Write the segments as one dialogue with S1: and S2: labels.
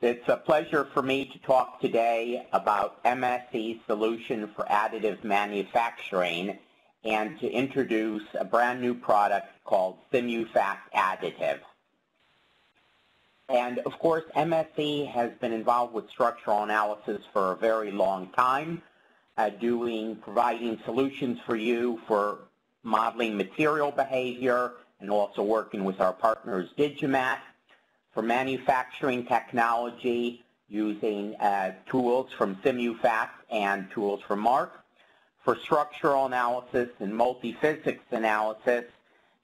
S1: It's a pleasure for me to talk today about MSC's solution for additive manufacturing and to introduce a brand new product called Simufact Additive. And of course, MSC has been involved with structural analysis for a very long time, providing solutions for you for modeling material behavior and also working with our partners Digimat, for manufacturing technology using tools from Simufact and tools from Mark, for structural analysis and multi-physics analysis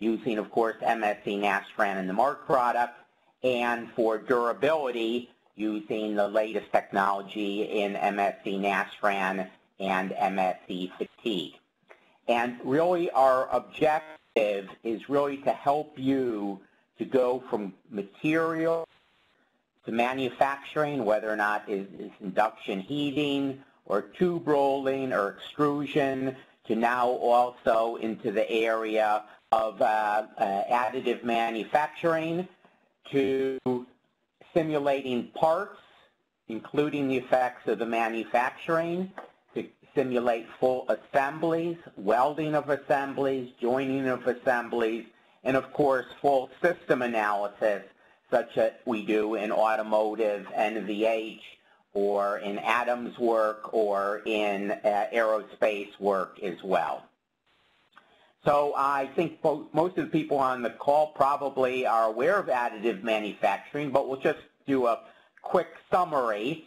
S1: using, of course, MSC Nastran and the Mark product, and for durability using the latest technology in MSC Nastran and MSC Fatigue. And really our objective is really to help you to go from material to manufacturing, whether or not it's induction heating or tube rolling or extrusion, to now also into the area of additive manufacturing, to simulating parts, including the effects of the manufacturing, to simulate full assemblies, welding of assemblies, joining of assemblies, and of course full system analysis, such as we do in automotive NVH or in atoms work or in aerospace work as well. So I think most of the people on the call probably are aware of additive manufacturing, but we'll just do a quick summary.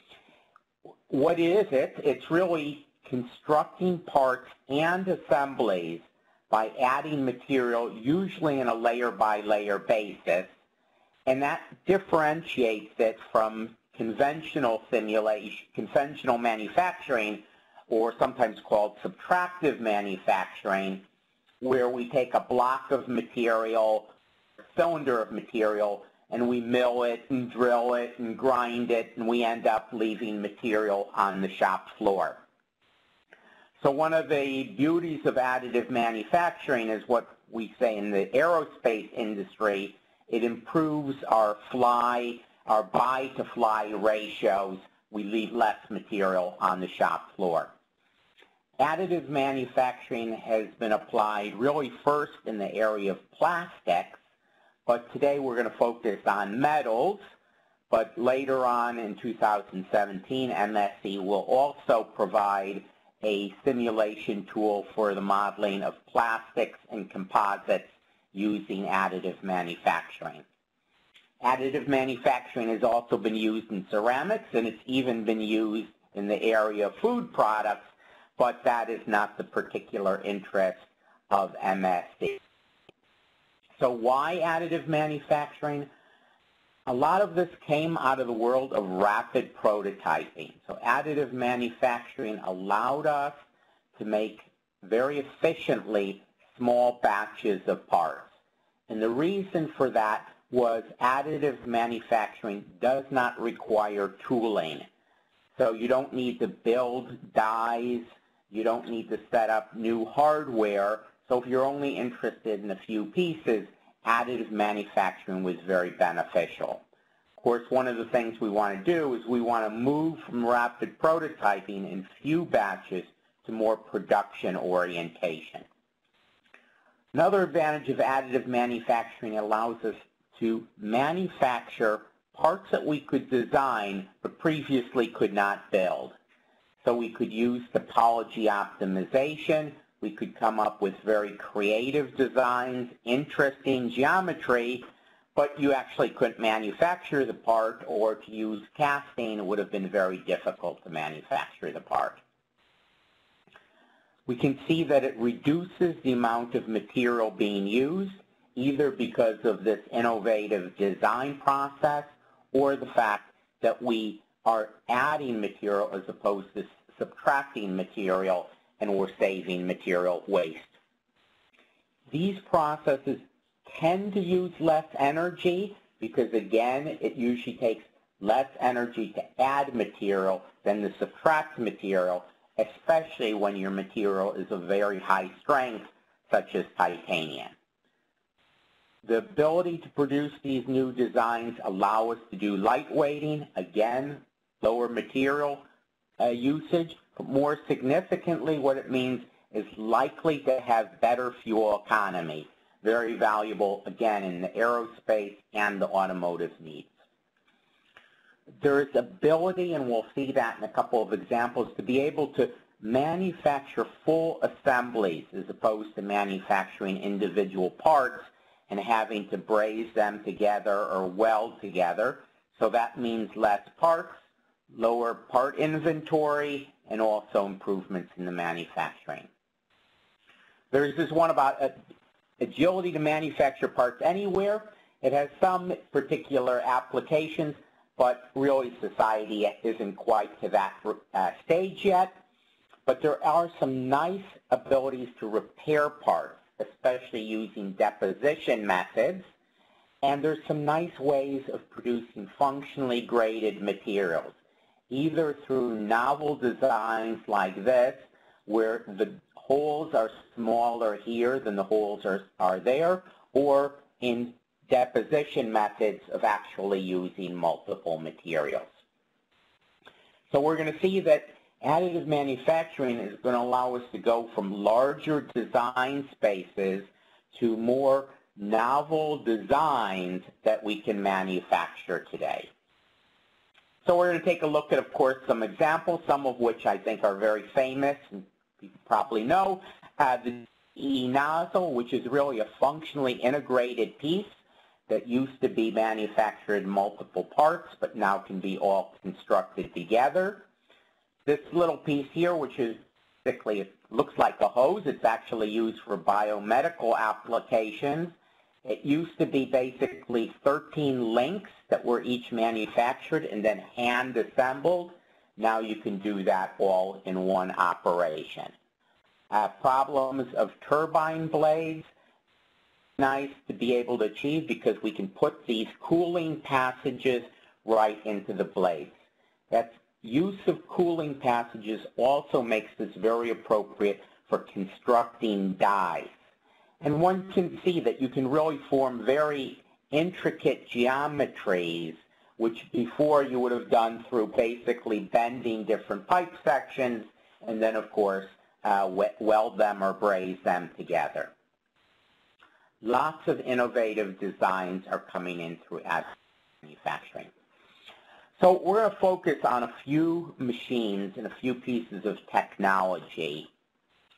S1: What is it? It's really constructing parts and assemblies by adding material, usually in a layer-by-layer basis, and that differentiates it from conventional manufacturing, or sometimes called subtractive manufacturing, where we take a block of material, a cylinder of material, and we mill it and drill it and grind it, and we end up leaving material on the shop floor. So one of the beauties of additive manufacturing is what we say in the aerospace industry. It improves our buy-to-fly ratios. We leave less material on the shop floor. Additive manufacturing has been applied really first in the area of plastics, but today we're going to focus on metals. But later on in 2017, MSC will also provide a simulation tool for the modeling of plastics and composites using additive manufacturing. Additive manufacturing has also been used in ceramics, and it's even been used in the area of food products, but that is not the particular interest of MSC. So why additive manufacturing? A lot of this came out of the world of rapid prototyping. So additive manufacturing allowed us to make very efficiently small batches of parts. And the reason for that was additive manufacturing does not require tooling. So you don't need to build dies, you don't need to set up new hardware. So if you're only interested in a few pieces, additive manufacturing was very beneficial. Of course, one of the things we want to do is we want to move from rapid prototyping in few batches to more production orientation. Another advantage of additive manufacturing allows us to manufacture parts that we could design but previously could not build. So we could use topology optimization. We could come up with very creative designs, interesting geometry, but you actually couldn't manufacture the part, or to use casting, it would have been very difficult to manufacture the part. We can see that it reduces the amount of material being used, either because of this innovative design process or the fact that we are adding material as opposed to subtracting material, and we're saving material waste. These processes tend to use less energy because, again, it usually takes less energy to add material than to subtract material, especially when your material is of very high strength, such as titanium. The ability to produce these new designs allow us to do lightweighting, again, lower material usage, but more significantly what it means is likely to have better fuel economy. Very valuable, again, in the aerospace and the automotive needs. There is ability, and we'll see that in a couple of examples, to be able to manufacture full assemblies as opposed to manufacturing individual parts and having to braze them together or weld together. So that means less parts, lower part inventory, and also improvements in the manufacturing. There's this one about agility to manufacture parts anywhere. It has some particular applications, but really society isn't quite to that stage yet. But there are some nice abilities to repair parts, especially using deposition methods. And there's some nice ways of producing functionally graded materials, either through novel designs like this, where the holes are smaller here than the holes are there, or in deposition methods of actually using multiple materials. So we're going to see that additive manufacturing is going to allow us to go from larger design spaces to more novel designs that we can manufacture today. So we're going to take a look at, of course, some examples, some of which I think are very famous, and you probably know. The nozzle, which is really a functionally integrated piece that used to be manufactured in multiple parts, but now can be all constructed together. This little piece here, which is basically, it looks like a hose. It's actually used for biomedical applications. It used to be basically 13 links that were each manufactured and then hand assembled. Now you can do that all in one operation. Problems of turbine blades, nice to be able to achieve because we can put these cooling passages right into the blades. That use of cooling passages also makes this very appropriate for constructing dies. And one can see that you can really form very intricate geometries, which before you would have done through basically bending different pipe sections and then, of course, weld them or braze them together. Lots of innovative designs are coming in through additive manufacturing. So we're going to focus on a few machines and a few pieces of technology.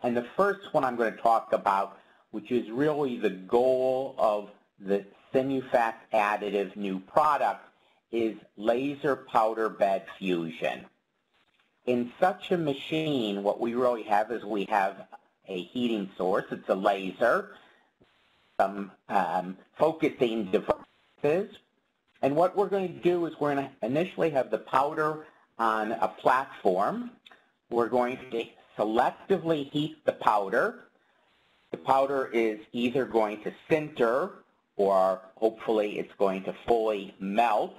S1: And the first one I'm going to talk about, which is really the goal of the Simufact Additive new product, is laser powder bed fusion. In such a machine, what we really have is we have a heating source. It's a laser, some focusing devices. And what we're going to do is we're going to initially have the powder on a platform. We're going to selectively heat the powder. The powder is either going to sinter or hopefully it's going to fully melt.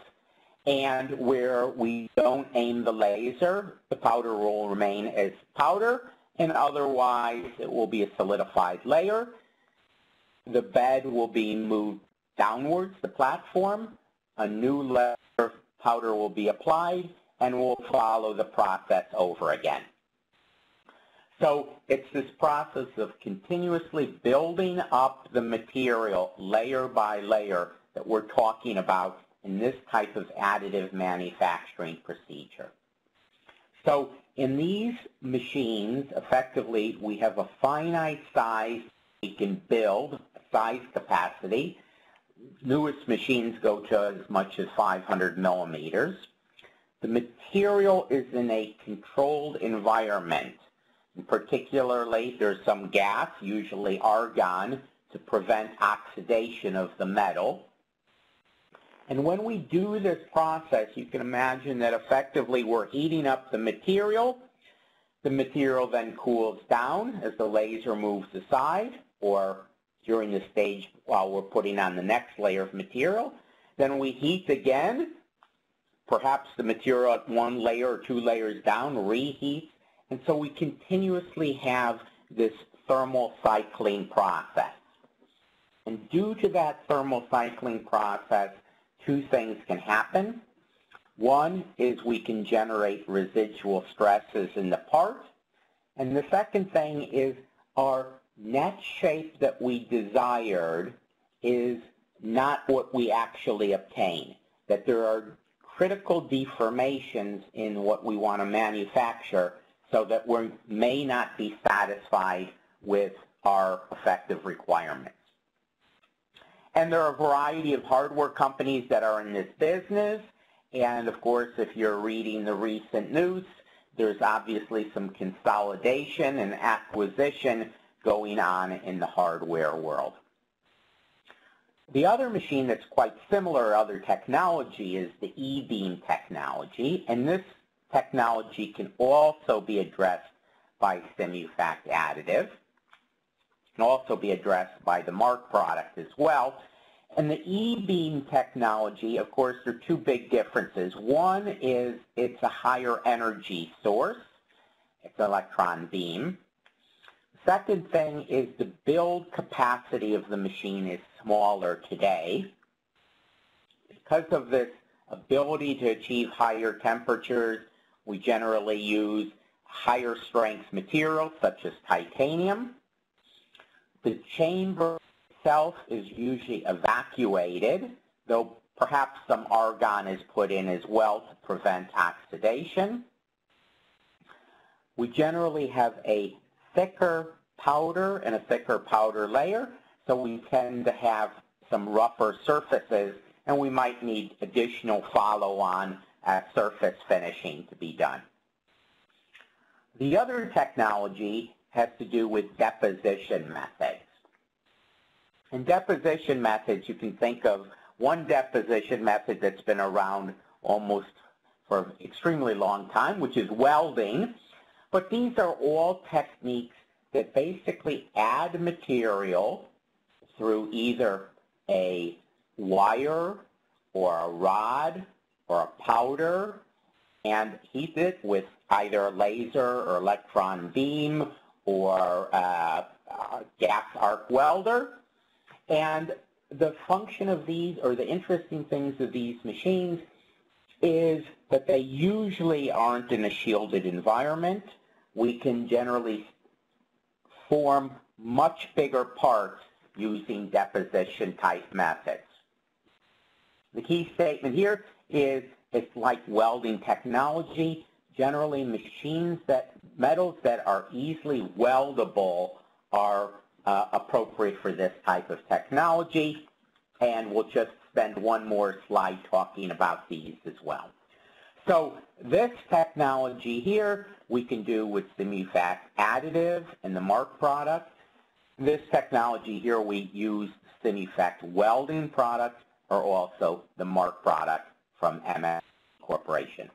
S1: And where we don't aim the laser, the powder will remain as powder, and otherwise it will be a solidified layer. The bed will be moved downwards, the platform. A new layer of powder will be applied, and we'll follow the process over again. So it's this process of continuously building up the material layer by layer that we're talking about in this type of additive manufacturing procedure. So in these machines, effectively, we have a finite size we can build, size capacity. Newest machines go to as much as 500 millimeters. The material is in a controlled environment. And particularly, there's some gas, usually argon, to prevent oxidation of the metal. And when we do this process, you can imagine that effectively we're heating up the material. The material then cools down as the laser moves aside, or during the stage while we're putting on the next layer of material. Then we heat again. Perhaps the material at one layer or two layers down reheats. And so we continuously have this thermal cycling process. And due to that thermal cycling process, two things can happen. One is we can generate residual stresses in the part. And the second thing is our net shape that we desired is not what we actually obtain, that there are critical deformations in what we want to manufacture so that we may not be satisfied with our effective requirements. And there are a variety of hardware companies that are in this business, and of course if you're reading the recent news, there's obviously some consolidation and acquisition going on in the hardware world. The other machine that's quite similar, other technology, is the E-beam technology, and this technology can also be addressed by Simufact Additive. It can also be addressed by the Mark product as well. And the E-beam technology, of course, there are two big differences. One is it's a higher energy source. It's an electron beam. Second thing is the build capacity of the machine is smaller today. Because of this ability to achieve higher temperatures, we generally use higher strength materials such as titanium. The chamber itself is usually evacuated, though perhaps some argon is put in as well to prevent oxidation. We generally have a thicker powder and a thicker powder layer, so we tend to have some rougher surfaces, and we might need additional follow-on surface finishing to be done. The other technology has to do with deposition methods. In deposition methods, you can think of one deposition method that's been around almost for an extremely long time, which is welding. But these are all techniques that basically add material through either a wire or a rod or a powder and heat it with either a laser or electron beam or a gas arc welder. And the function of these, or the interesting things of these machines, is that they usually aren't in a shielded environment. We can generally form much bigger parts using deposition type methods. The key statement here is it's like welding technology. Generally, metals that are easily weldable are appropriate for this type of technology, and we'll just spend one more slide talking about these as well. So this technology here we can do with Simufact Additive and the Mark product. This technology here we use Simufact Welding product or also the Mark product from MSC Corporation.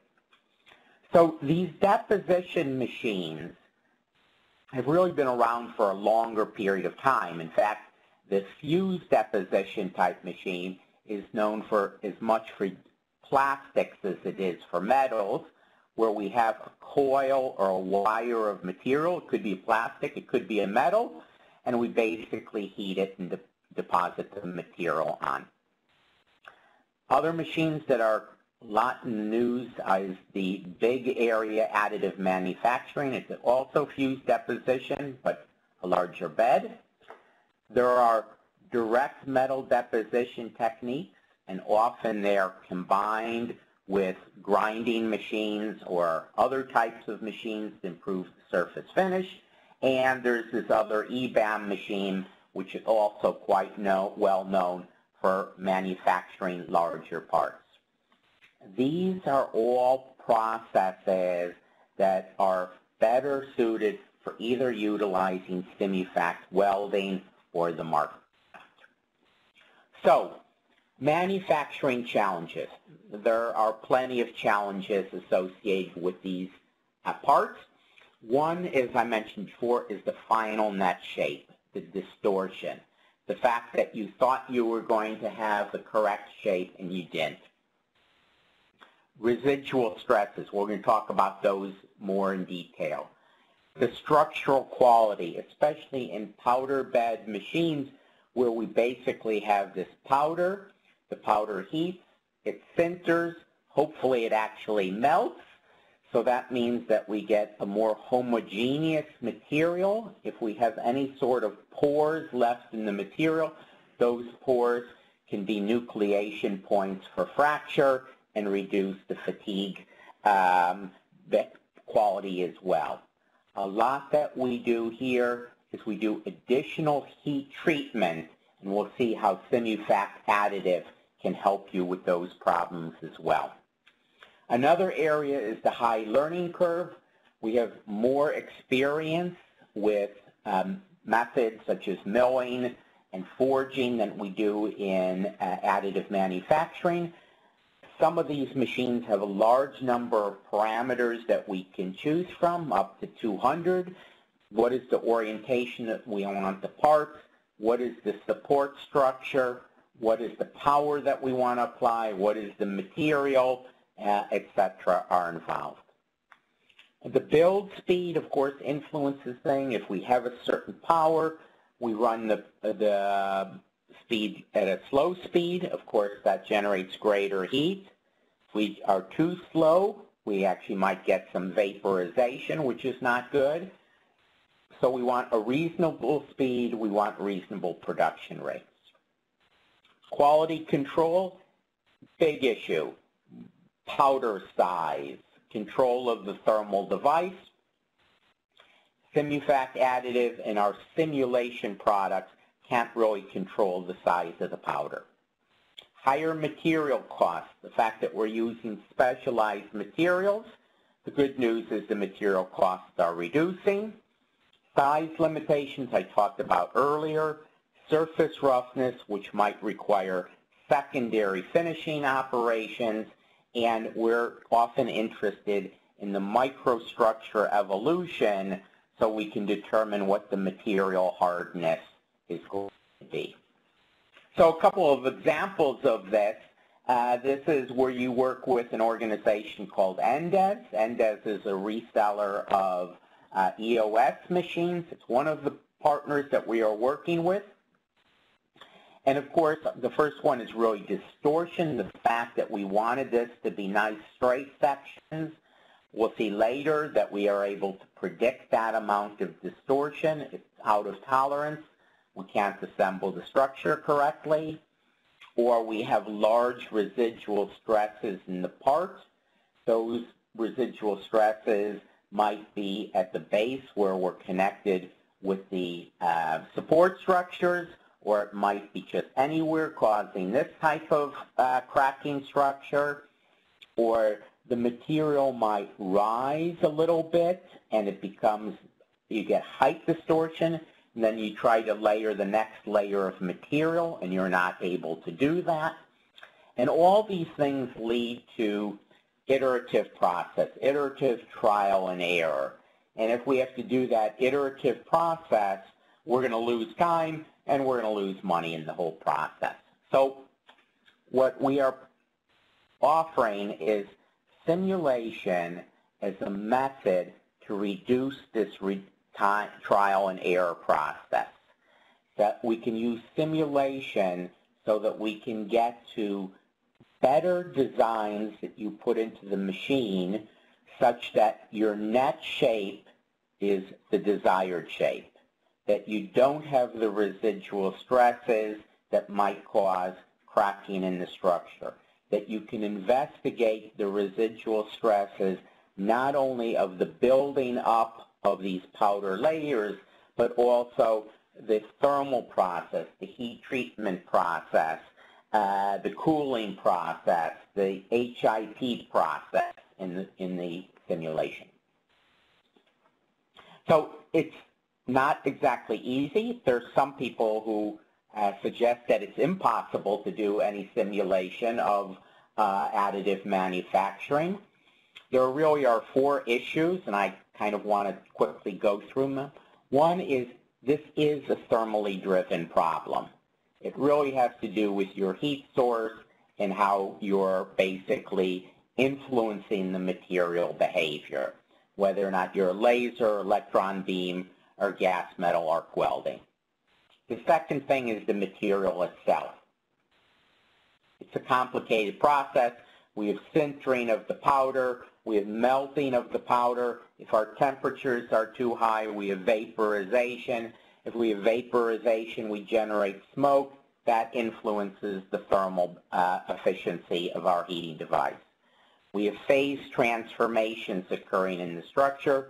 S1: So these deposition machines have really been around for a longer period of time. In fact, the fused deposition type machine is known for as much for plastics as it is for metals, where we have a coil or a wire of material. It could be plastic, it could be a metal, and we basically heat it and deposit the material on. Other machines that are a lot in the news is the big area additive manufacturing. It's also fused deposition, but a larger bed. There are direct metal deposition techniques, and often they're combined with grinding machines or other types of machines to improve the surface finish. And there's this other EBAM machine, which is also quite well known for manufacturing larger parts. These are all processes that are better suited for either utilizing Simufact Welding or the Mark. So, manufacturing challenges. There are plenty of challenges associated with these parts. One, as I mentioned before, is the final net shape, the distortion. The fact that you thought you were going to have the correct shape and you didn't. Residual stresses, we're going to talk about those more in detail. The structural quality, especially in powder bed machines where we basically have this powder. The powder heats, it sinters, hopefully it actually melts. So that means that we get a more homogeneous material. If we have any sort of pores left in the material, those pores can be nucleation points for fracture and reduce the fatigue quality as well. A lot that we do here is we do additional heat treatment, and we'll see how Simufact Additive can help you with those problems as well. Another area is the high learning curve. We have more experience with methods such as milling and forging than we do in additive manufacturing. Some of these machines have a large number of parameters that we can choose from, up to 200. What is the orientation that we want the parts? What is the support structure? What is the power that we want to apply? What is the material? Etc. are involved. The build speed, of course, influences things. If we have a certain power, we run the speed at a slow speed. Of course, that generates greater heat. If we are too slow, we actually might get some vaporization, which is not good. So we want a reasonable speed. We want reasonable production rates. Quality control, big issue. Powder size, control of the thermal device. Simufact Additive and our simulation products can't really control the size of the powder. Higher material costs, the fact that we're using specialized materials. The good news is the material costs are reducing. Size limitations I talked about earlier. Surface roughness, which might require secondary finishing operations. And we're often interested in the microstructure evolution so we can determine what the material hardness is going to be. So a couple of examples of this. This is where you work with an organization called NDES. NDES is a reseller of EOS machines. It's one of the partners that we are working with. And of course, the first one is really distortion, the fact that we wanted this to be nice straight sections. We'll see later that we are able to predict that amount of distortion. It's out of tolerance. We can't assemble the structure correctly. Or we have large residual stresses in the part. Those residual stresses might be at the base where we're connected with the support structures, or it might be just anywhere causing this type of cracking structure, or the material might rise a little bit and it becomes, you get height distortion, and then you try to layer the next layer of material and you're not able to do that. And all these things lead to iterative process, iterative trial and error. And if we have to do that iterative process, we're going to lose time and we're going to lose money in the whole process. So what we are offering is simulation as a method to reduce this trial and error process. That we can use simulation so that we can get to better designs that you put into the machine such that your net shape is the desired shape. That you don't have the residual stresses that might cause cracking in the structure. That you can investigate the residual stresses not only of the building up of these powder layers, but also the thermal process, the heat treatment process, the cooling process, the HIP process in the simulation. So it's not exactly easy. There's some people who suggest that it's impossible to do any simulation of additive manufacturing. There really are 4 issues, and I kind of want to quickly go through them. One is this is a thermally driven problem. It really has to do with your heat source and how you're basically influencing the material behavior, whether or not you're a laser, electron beam, or gas metal arc welding. The second thing is the material itself. It's a complicated process. We have sintering of the powder. We have melting of the powder. If our temperatures are too high, we have vaporization. If we have vaporization, we generate smoke. That influences the thermal efficiency of our heating device. We have phase transformations occurring in the structure.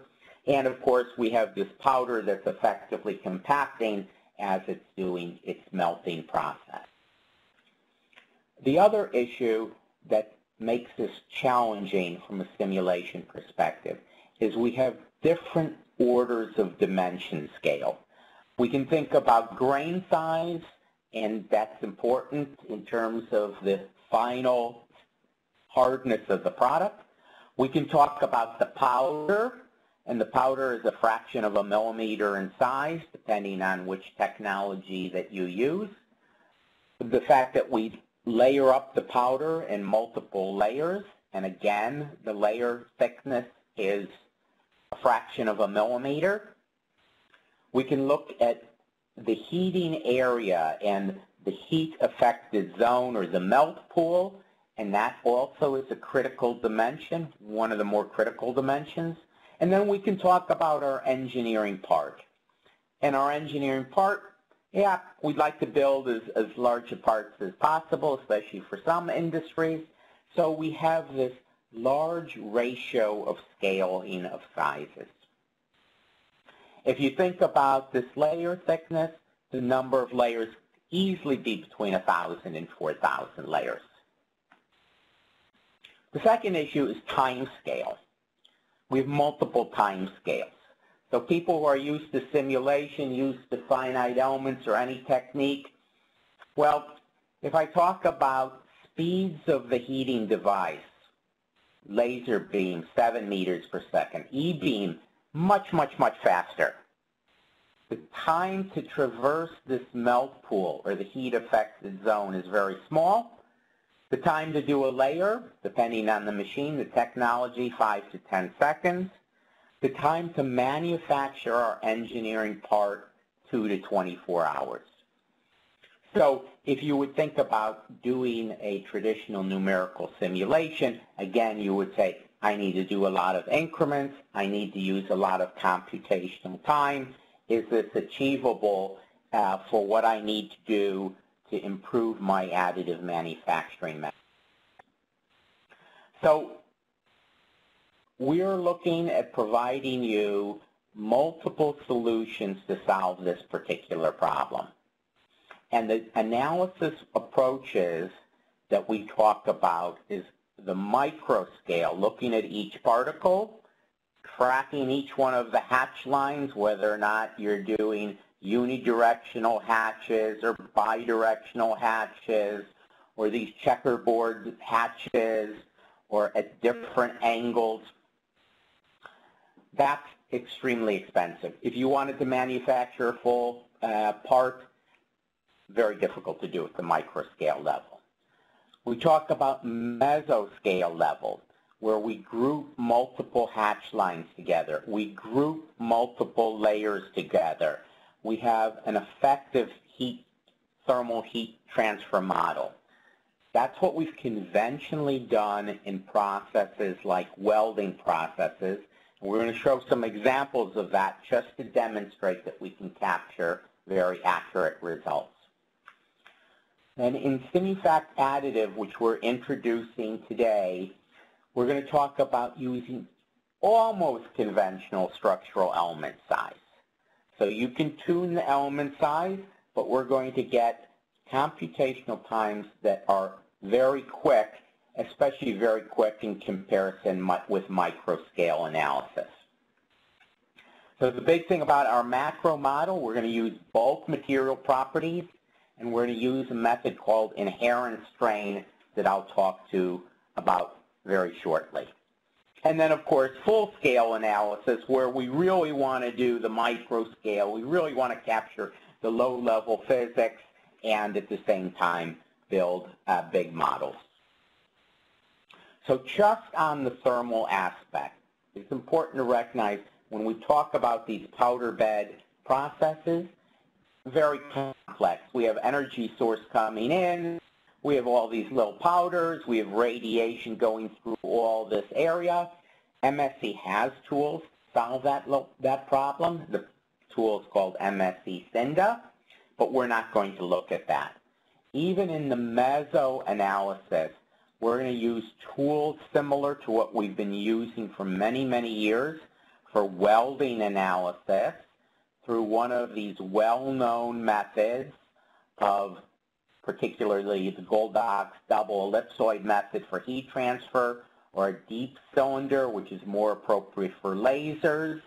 S1: And of course, we have this powder that's effectively compacting as it's doing its melting process. The other issue that makes this challenging from a simulation perspective is we have different orders of dimension scale. We can think about grain size, and that's important in terms of the final hardness of the product. We can talk about the powder, and the powder is a fraction of a millimeter in size, depending on which technology that you use. The fact that we layer up the powder in multiple layers, and again, the layer thickness is a fraction of a millimeter. We can look at the heating area and the heat affected zone or the melt pool, and that also is a critical dimension, one of the more critical dimensions. And then we can talk about our engineering part. And our engineering part, yeah, we'd like to build as large a parts as possible, especially for some industries. So we have this large ratio of scaling of sizes. If you think about this layer thickness, the number of layers easily be between 1,000 and 4,000 layers. The second issue is time scale. We have multiple time scales. So people who are used to simulation, used to finite elements or any technique, well, if I talk about speeds of the heating device, laser beam, 7 meters per second, E-beam, much, much, much faster. The time to traverse this melt pool or the heat affected zone is very small. The time to do a layer, depending on the machine, the technology, 5 to 10 seconds. The time to manufacture our engineering part, 2 to 24 hours. So if you would think about doing a traditional numerical simulation, again, you would say, I need to do a lot of increments. I need to use a lot of computational time. Is this achievable for what I need to do to improve my additive manufacturing method? So we're looking at providing you multiple solutions to solve this particular problem. And the analysis approaches that we talk about is the micro scale, looking at each particle, tracking each one of the hatch lines, whether or not you're doing unidirectional hatches or bidirectional hatches or these checkerboard hatches or at different angles. That's extremely expensive. If you wanted to manufacture a full part, very difficult to do at the microscale level. We talk about mesoscale level, where we group multiple hatch lines together. We group multiple layers together. We have an effective thermal heat transfer model. That's what we've conventionally done in processes like welding processes. And we're going to show some examples of that just to demonstrate that we can capture very accurate results. And in Simufact Additive, which we're introducing today, we're going to talk about using almost conventional structural element size. So you can tune the element size, but we're going to get computational times that are very quick, especially very quick in comparison with microscale analysis. So the big thing about our macro model, we're going to use bulk material properties, and we're going to use a method called inherent strain that I'll talk about very shortly. And then, of course, full-scale analysis, where we really want to do the micro-scale. We really want to capture the low-level physics and, at the same time, build big models. So just on the thermal aspect, it's important to recognize when we talk about these powder bed processes, very complex. We have energy source coming in, we have all these little powders, we have radiation going through all this area. MSC has tools to solve that problem. The tool is called MSC Cinda, but we're not going to look at that. Even in the meso-analysis, we're going to use tools similar to what we've been using for many, many years for welding analysis through one of these well-known methods of particularly the Goldach's double ellipsoid method for heat transfer, or a deep cylinder, which is more appropriate for lasers,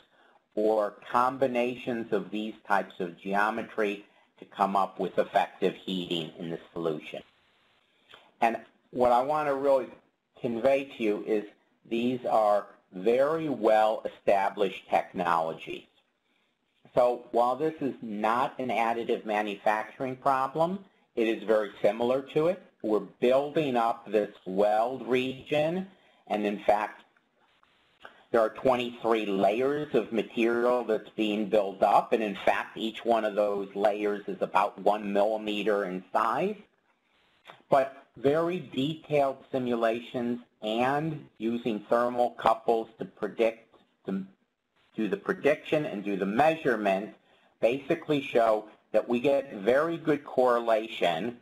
S1: or combinations of these types of geometry to come up with effective heating in the solution. And what I want to really convey to you is these are very well established technologies. So while this is not an additive manufacturing problem, it is very similar to it. We're building up this weld region, and in fact, there are 23 layers of material that's being built up, and in fact, each one of those layers is about 1 millimeter in size. But very detailed simulations and using thermal couples to predict, to do the prediction and do the measurement, basically show that we get very good correlation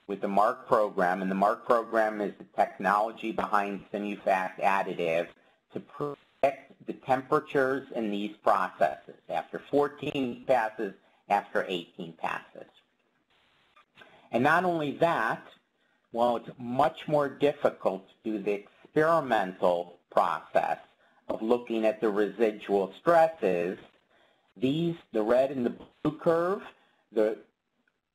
S1: with the MARC program, and the MARC program is the technology behind Simufact Additive to predict the temperatures in these processes after 14 passes, after 18 passes. And not only that, while it's much more difficult to do the experimental process of looking at the residual stresses, the red and the blue curve, the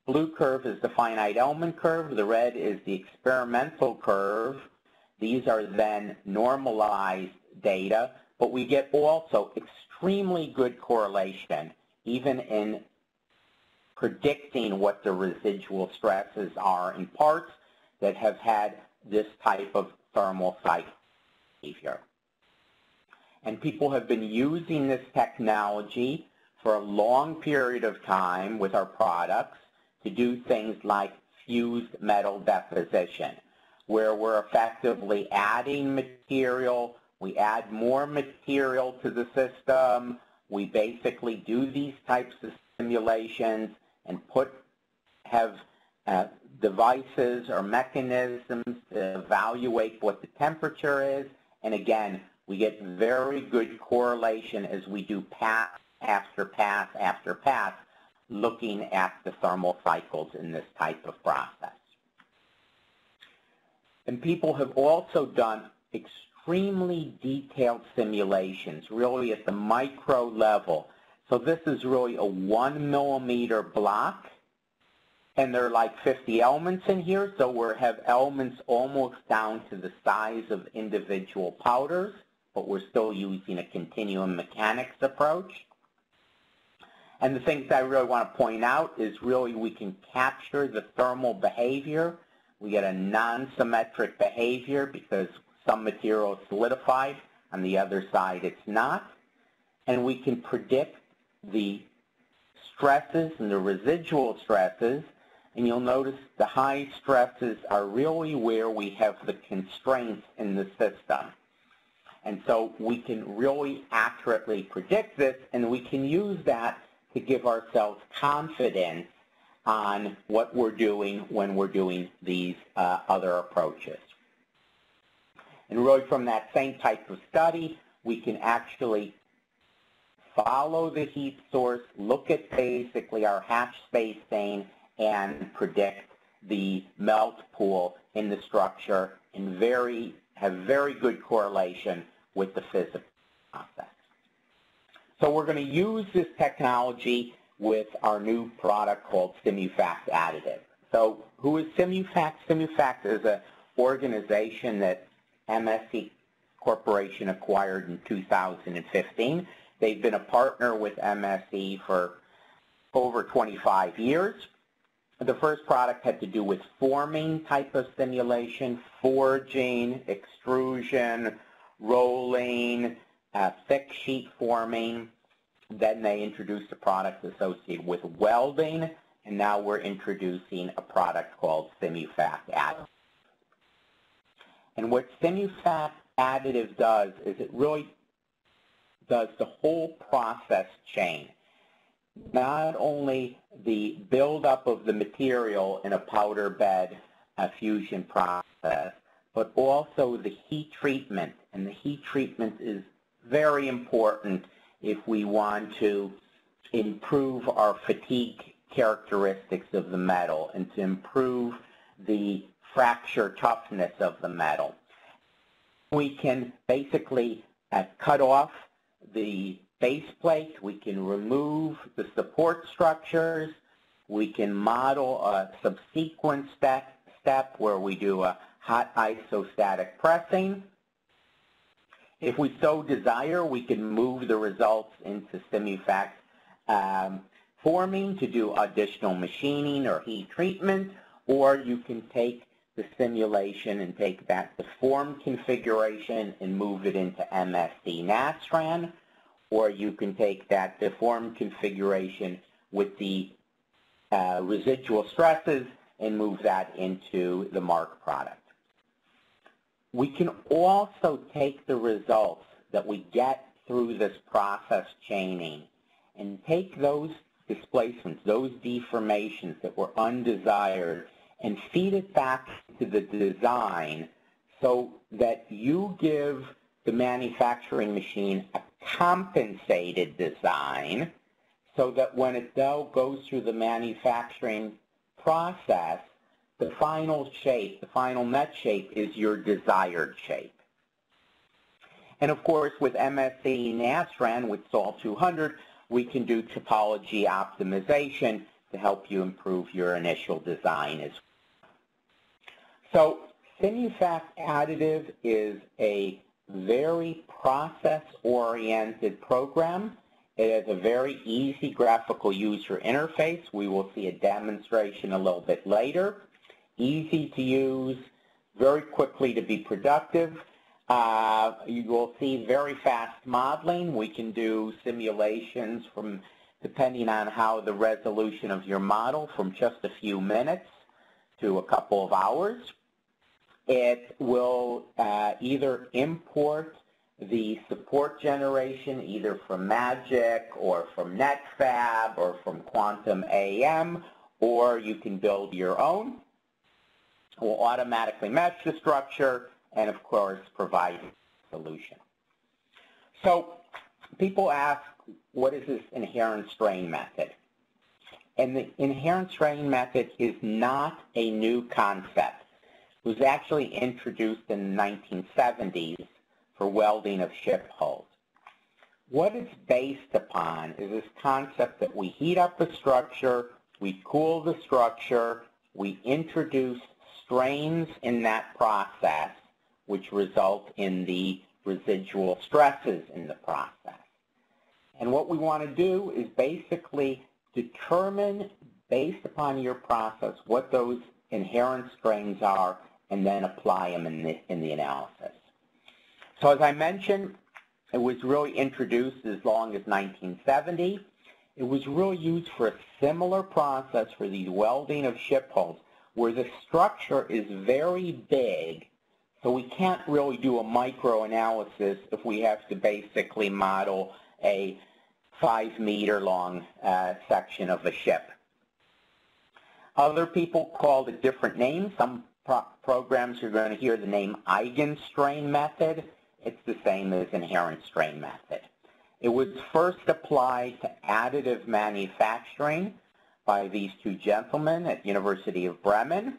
S1: blue curve is the finite element curve, the red is the experimental curve. These are then normalized data, but we get also extremely good correlation even in predicting what the residual stresses are in parts that have had this type of thermal cycle behavior. And people have been using this technology for a long period of time with our products to do things like fused metal deposition, where we're effectively adding material, we add more material to the system, we basically do these types of simulations and have devices or mechanisms to evaluate what the temperature is, and again, we get very good correlation as we do pass after pass after pass, looking at the thermal cycles in this type of process. And people have also done extremely detailed simulations, really at the micro level. So this is really a 1 millimeter block, and there are like 50 elements in here, so we have elements almost down to the size of individual powders, but we're still using a continuum mechanics approach. And the things I really want to point out is really we can capture the thermal behavior. We get a non-symmetric behavior because some material is solidified, on the other side it's not. And we can predict the stresses and the residual stresses, and you'll notice the high stresses are really where we have the constraints in the system. And so we can really accurately predict this, and we can use that to give ourselves confidence on what we're doing when we're doing these other approaches. And really from that same type of study, we can actually follow the heat source, look at basically our hatch spacing, and predict the melt pool in the structure, and have very good correlation with the physical process. So we're going to use this technology with our new product called Simufact Additive. So who is Simufact? Simufact is an organization that MSC Corporation acquired in 2015. They've been a partner with MSC for over 25 years. The first product had to do with forming type of simulation, forging, extrusion, rolling, thick sheet forming. Then they introduced a product associated with welding, and now we're introducing a product called Simufact Additive. And what Simufact Additive does is it really does the whole process chain. Not only the buildup of the material in a powder bed fusion process, but also the heat treatment. And the heat treatment is very important if we want to improve our fatigue characteristics of the metal and to improve the fracture toughness of the metal. We can basically cut off the base plate, we can remove the support structures, we can model a subsequent step where we do a hot isostatic pressing. If we so desire, we can move the results into Simufact Forming to do additional machining or heat treatment, or you can take the simulation and take back the form configuration and move it into MSC Nastran, or you can take that deformed configuration with the residual stresses and move that into the mark product. We can also take the results that we get through this process chaining and take those displacements, those deformations that were undesired, and feed it back to the design so that you give the manufacturing machine a compensated design so that when it goes through the manufacturing process, the final shape, the final net shape is your desired shape. And of course, with MSC Nastran, with SOL 200, we can do topology optimization to help you improve your initial design as well. So Simufact Additive is a very process-oriented program. It has a very easy graphical user interface. We will see a demonstration a little bit later. Easy to use, very quickly to be productive. You will see very fast modeling. We can do simulations from, depending on how the resolution of your model, from just a few minutes to a couple of hours. It will either import the support generation either from Magic or from NetFab or from Quantum AM, or you can build your own. It will automatically mesh the structure and, of course, provide a solution. So people ask, what is this inherent strain method? And the inherent strain method is not a new concept. It was actually introduced in the 1970s for welding of ship hulls. What it's based upon is this concept that we heat up a structure, we cool the structure, we introduce strains in that process, which result in the residual stresses in the process. And what we want to do is basically determine, based upon your process, what those inherent strains are, and then apply them in the analysis. So as I mentioned, it was really introduced as long as 1970. It was really used for a similar process for the welding of ship hulls, where the structure is very big, so we can't really do a micro-analysis if we have to basically model a 5-meter long section of a ship. Other people called it different names. Some programs you're going to hear the name eigenstrain method. It's the same as inherent strain method. It was first applied to additive manufacturing by these two gentlemen at University of Bremen.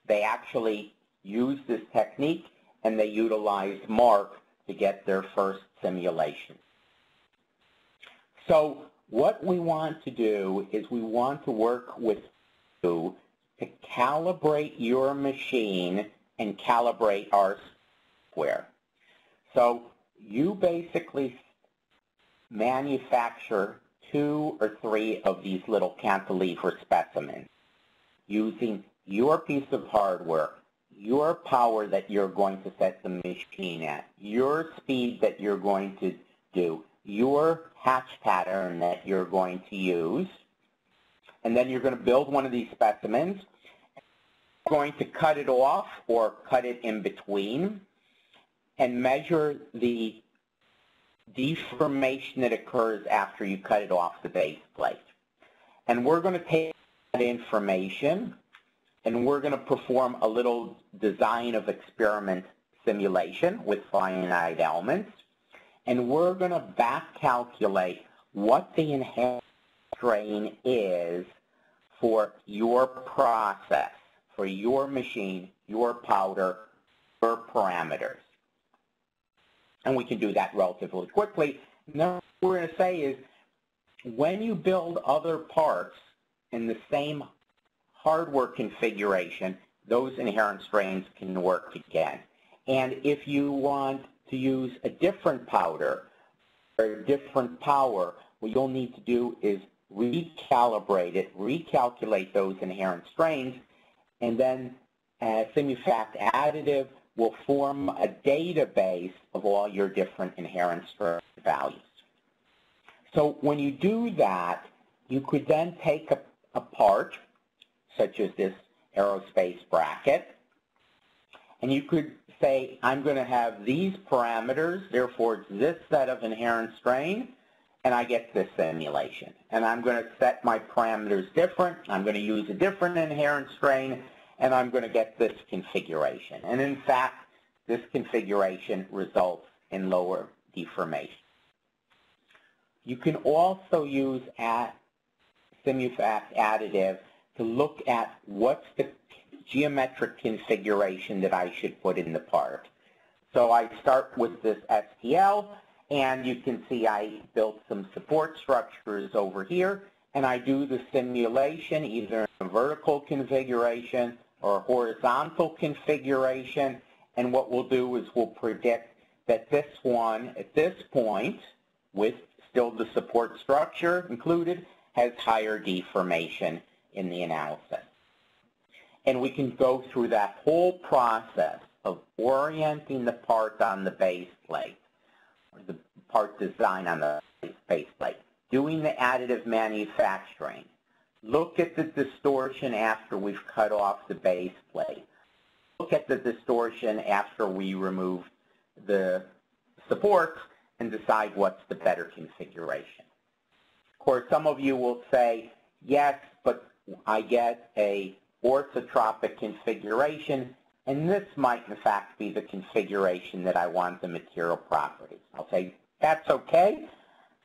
S1: They actually used this technique, and they utilized MARC to get their first simulation. So what we want to do is we want to work with you to calibrate your machine and calibrate our software. So you basically manufacture 2 or 3 of these little cantilever specimens using your piece of hardware, your power that you're going to set the machine at, your speed that you're going to do, your hatch pattern that you're going to use, and then you're going to build one of these specimens. You're going to cut it off or cut it in between and measure the deformation that occurs after you cut it off the base plate. And we're going to take that information and we're going to perform a little design of experiment simulation with finite elements. And we're going to back calculate what the inherent strain is for your process, for your machine, your powder, your parameters. And we can do that relatively quickly. Now what we're going to say is when you build other parts in the same hardware configuration, those inherent strains can work again. And if you want to use a different powder or a different power, what you'll need to do is recalibrate it, recalculate those inherent strains, and then Simufact Additive will form a database of all your different inherent strain values. So when you do that, you could then take a part, such as this aerospace bracket, and you could say, I'm going to have these parameters, therefore it's this set of inherent strain, and I get this simulation. And I'm going to set my parameters different, I'm going to use a different inherent strain, and I'm going to get this configuration. And in fact, this configuration results in lower deformation. You can also use Simufact Additive to look at what's the geometric configuration that I should put in the part. So I start with this STL, and you can see I built some support structures over here, and I do the simulation either in a vertical configuration or a horizontal configuration, and what we'll do is we'll predict that this one, at this point, with still the support structure included, has higher deformation in the analysis. And we can go through that whole process of orienting the part on the base plate, or the part design on the base plate, doing the additive manufacturing, look at the distortion after we've cut off the base plate, look at the distortion after we remove the supports, and decide what's the better configuration. Of course, some of you will say, yes, but I get a orthotropic configuration, and this might in fact be the configuration that I want the material properties. I'll say, that's okay.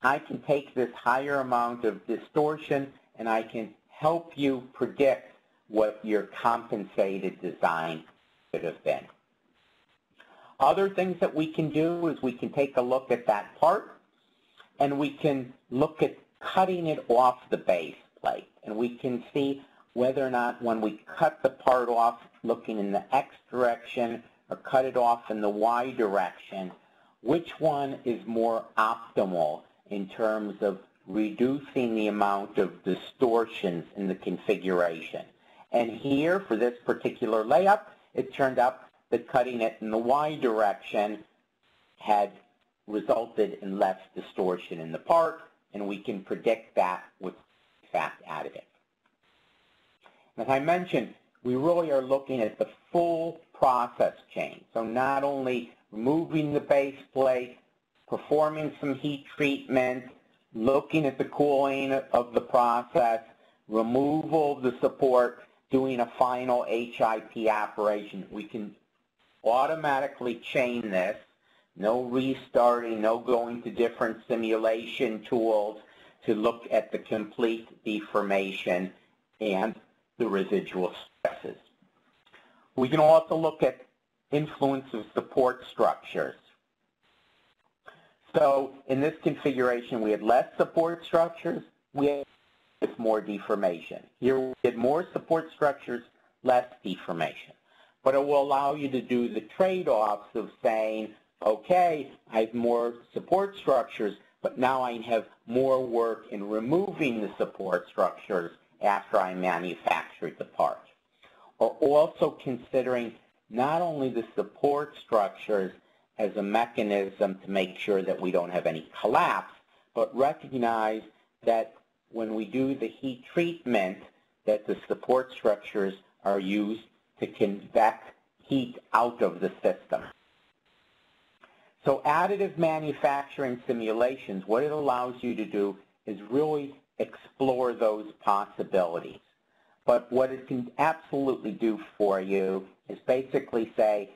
S1: I can take this higher amount of distortion and I can help you predict what your compensated design should have been. Other things that we can do is we can take a look at that part and we can look at cutting it off the base plate, and we can see whether or not when we cut the part off looking in the X direction or cut it off in the Y direction, which one is more optimal in terms of reducing the amount of distortions in the configuration. And here, for this particular layup, it turned out that cutting it in the Y direction had resulted in less distortion in the part, and we can predict that with Simufact Additive. As I mentioned, we really are looking at the full process chain. So not only removing the base plate, performing some heat treatment, looking at the cooling of the process, removal of the support, doing a final HIP operation. We can automatically chain this, no restarting, no going to different simulation tools to look at the complete deformation and the residual stresses. We can also look at influence of support structures. So in this configuration, we had less support structures, we had more deformation. Here we had more support structures, less deformation. But it will allow you to do the trade-offs of saying, okay, I have more support structures, but now I have more work in removing the support structures after I manufactured the part. Or also considering not only the support structures as a mechanism to make sure that we don't have any collapse, but recognize that when we do the heat treatment, that the support structures are used to convect heat out of the system. So additive manufacturing simulations, what it allows you to do is really explore those possibilities. But what it can absolutely do for you is basically say,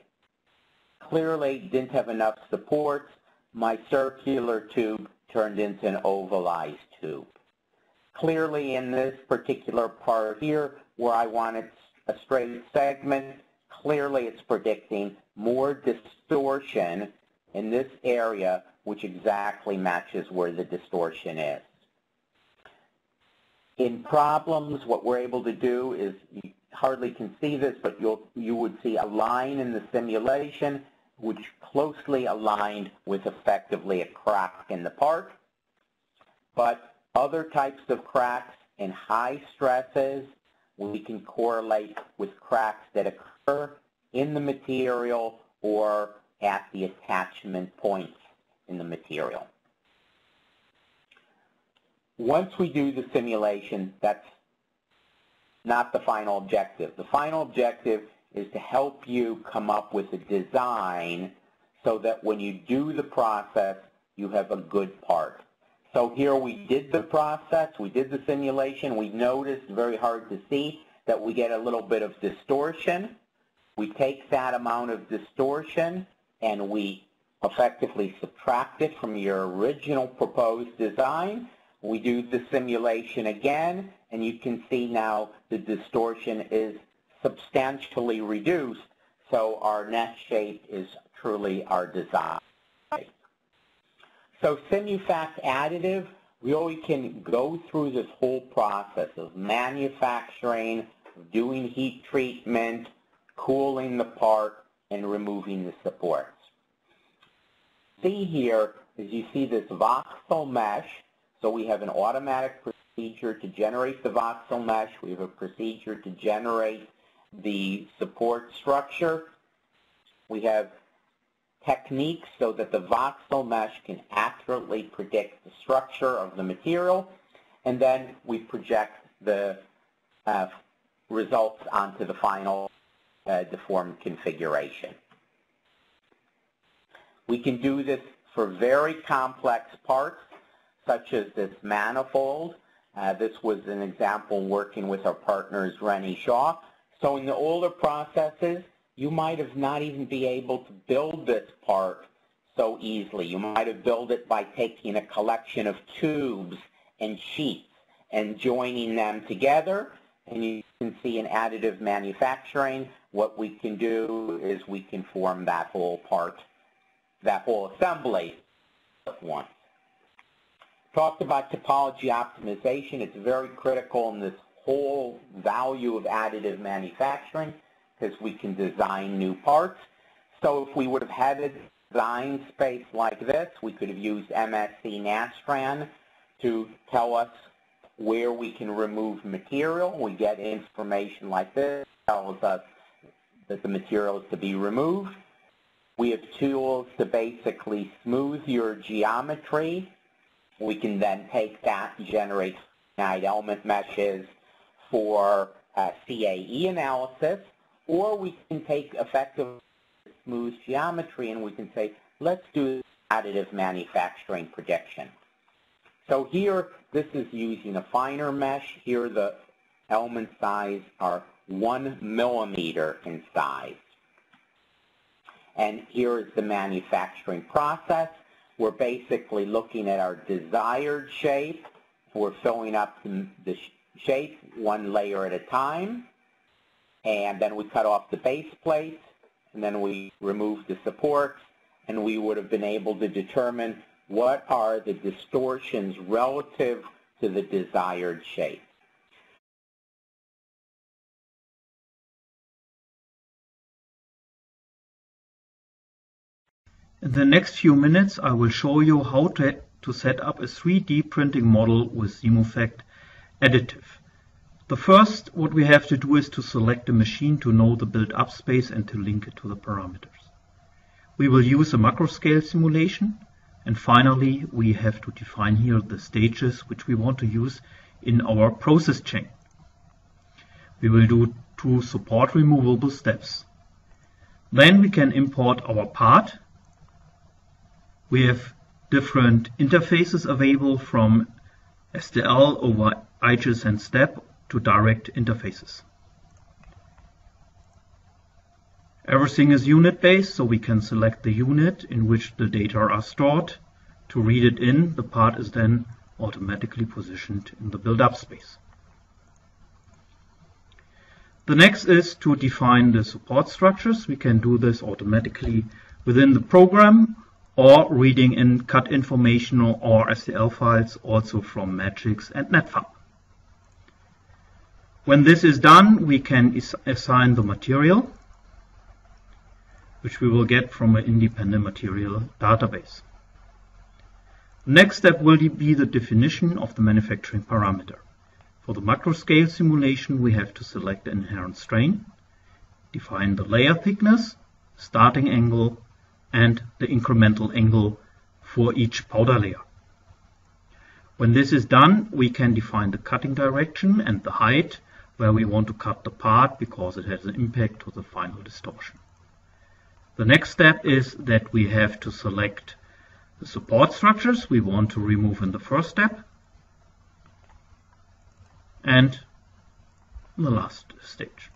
S1: clearly didn't have enough supports, my circular tube turned into an ovalized tube. Clearly in this particular part here, where I wanted a straight segment, clearly it's predicting more distortion in this area, which exactly matches where the distortion is. In problems, what we're able to do is, you hardly can see this, but you would see a line in the simulation which closely aligned with effectively a crack in the part. But other types of cracks in high stresses, we can correlate with cracks that occur in the material or at the attachment points in the material. Once we do the simulation, that's not the final objective. The final objective is to help you come up with a design so that when you do the process, you have a good part. So here we did the process, we did the simulation, we noticed, very hard to see, that we get a little bit of distortion. We take that amount of distortion and we effectively subtract it from your original proposed design. We do the simulation again, and you can see now the distortion is substantially reduced, so our net shape is truly our design. So Simufact Additive really can go through this whole process of manufacturing, doing heat treatment, cooling the part, and removing the supports. See here, as you see this Voxel Mesh, so we have an automatic procedure to generate the Voxel Mesh. We have a procedure to generate the support structure. We have techniques so that the Voxel Mesh can accurately predict the structure of the material, and then we project the results onto the final deformed configuration. We can do this for very complex parts, such as this manifold. This was an example working with our partners, Rennie Shaw. So in the older processes, you might have not even be able to build this part so easily. You might have built it by taking a collection of tubes and sheets and joining them together. And you can see in additive manufacturing, what we can do is we can form that whole part, that whole assembly at once. Talked about topology optimization. It's very critical in this whole value of additive manufacturing because we can design new parts. So if we would have had a design space like this, we could have used MSC Nastran to tell us where we can remove material. We get information like this, tells us that the material is to be removed. We have tools to basically smooth your geometry. We can then take that and generate finite element meshes for CAE analysis, or we can take effective smooth geometry and we can say, let's do additive manufacturing prediction. So here, this is using a finer mesh. Here the element size are 1 millimeter in size. And here is the manufacturing process. We're basically looking at our desired shape. We're filling up the shape one layer at a time. And then we cut off the base plates, and then we remove the supports, and we would have been able to determine what are the distortions relative to the desired shape.
S2: In the next few minutes, I will show you how to set up a 3D printing model with Simufact Additive. The first, what we have to do is to select a machine to know the build-up space and to link it to the parameters. we will use a macro scale simulation. And finally, we have to define here the stages which we want to use in our process chain. We will do 2 support removable steps. Then we can import our part. We have different interfaces available from STL over IGES and STEP to direct interfaces. Everything is unit-based, so we can select the unit in which the data are stored. To read it in, the part is then automatically positioned in the build-up space. The next is to define the support structures. We can do this automatically within the program or reading in cut information or STL files also from Magics and NETFORM. When this is done, we can assign the material, which we will get from an independent material database. The next step will be the definition of the manufacturing parameter. For the macro scale simulation, we have to select the inherent strain, define the layer thickness, starting angle, and the incremental angle for each powder layer. When this is done, we can define the cutting direction and the height where we want to cut the part because it has an impact to the final distortion. The next step is that we have to select the support structures we want to remove in the first step and the last stage.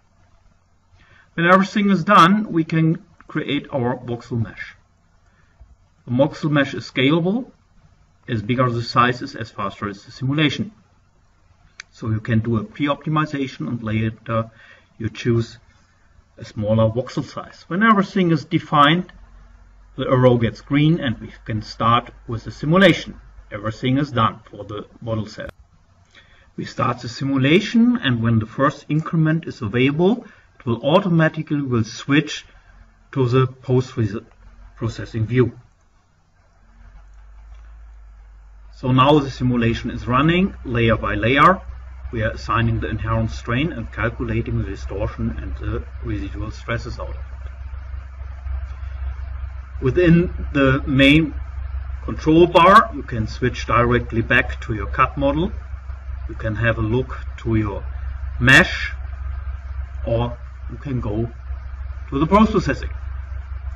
S2: When everything is done, we can create our Voxel Mesh. The Voxel Mesh is scalable. As bigger the size is, as faster is the simulation. So you can do a pre-optimization and later you choose a smaller voxel size. When everything is defined, the arrow gets green and we can start with the simulation. Everything is done for the model set. We start the simulation, and when the first increment is available, it will automatically switch to the post-processing view. So now the simulation is running layer by layer. We are assigning the inherent strain and calculating the distortion and the residual stresses out of it. Within the main control bar, you can switch directly back to your cut model. You can have a look to your mesh, or you can go to the post-processing.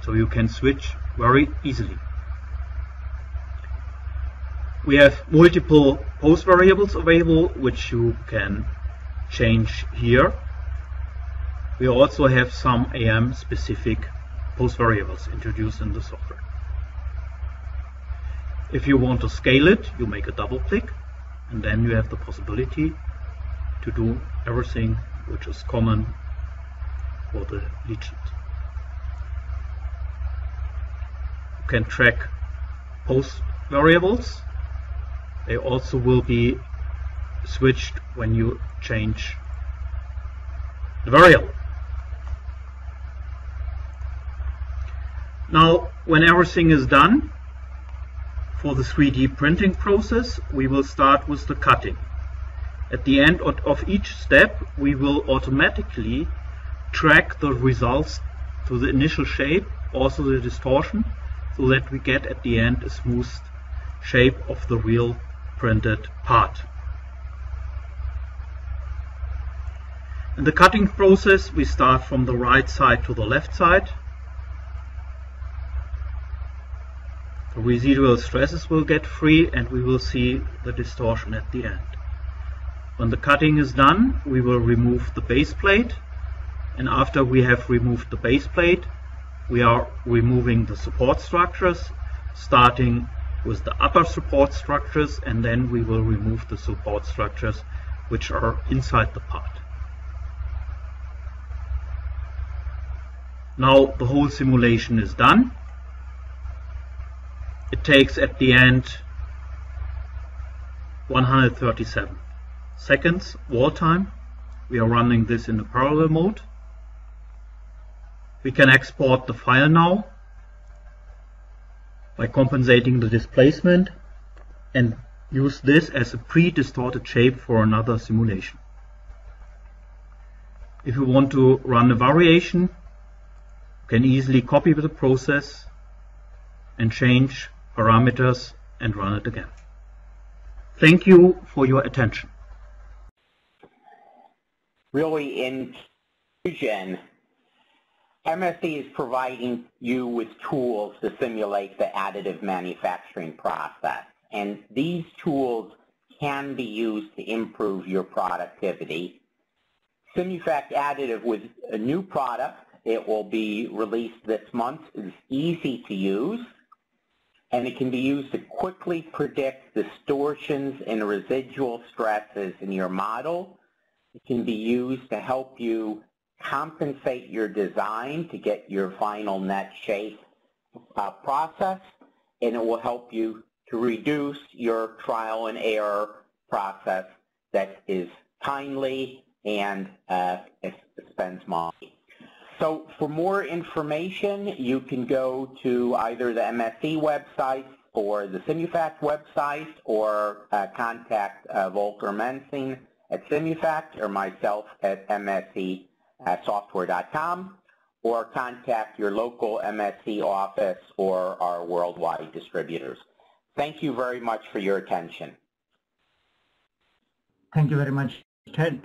S2: So you can switch very easily. We have multiple post variables available, which you can change here. We also have some AM specific post variables introduced in the software. If you want to scale it, you make a double click, and then you have the possibility to do everything which is common for the lead sheet. You can track post variables. They also will be switched when you change the variable. Now, when everything is done for the 3D printing process, we will start with the cutting. At the end of each step, we will automatically track the results to the initial shape, also the distortion, so that we get at the end a smooth shape of the real printed part. In the cutting process, we start from the right side to the left side. The residual stresses will get free and we will see the distortion at the end. When the cutting is done, we will remove the base plate, and after we have removed the base plate, we are removing the support structures, starting with the upper support structures, and then we will remove the support structures which are inside the part. Now the whole simulation is done. It takes at the end 137 seconds wall time. We are running this in a parallel mode. We can export the file now by compensating the displacement and use this as a pre-distorted shape for another simulation. If you want to run a variation, you can easily copy the process and change parameters and run it again. Thank you for your attention.
S1: Really, in conclusion, MSC is providing you with tools to simulate the additive manufacturing process. And these tools can be used to improve your productivity. Simufact Additive with a new product, it will be released this month, is easy to use, and it can be used to quickly predict distortions and residual stresses in your model. It can be used to help you compensate your design to get your final net shape process, and it will help you to reduce your trial and error process that is timely and spends money. So for more information, you can go to either the MSC website or the Simufact website, or contact Volker Mensing at Simufact or myself at MSCSoftware.com, or contact your local MSC office or our worldwide distributors. Thank you very much for your attention.
S3: Thank you very much, Ted.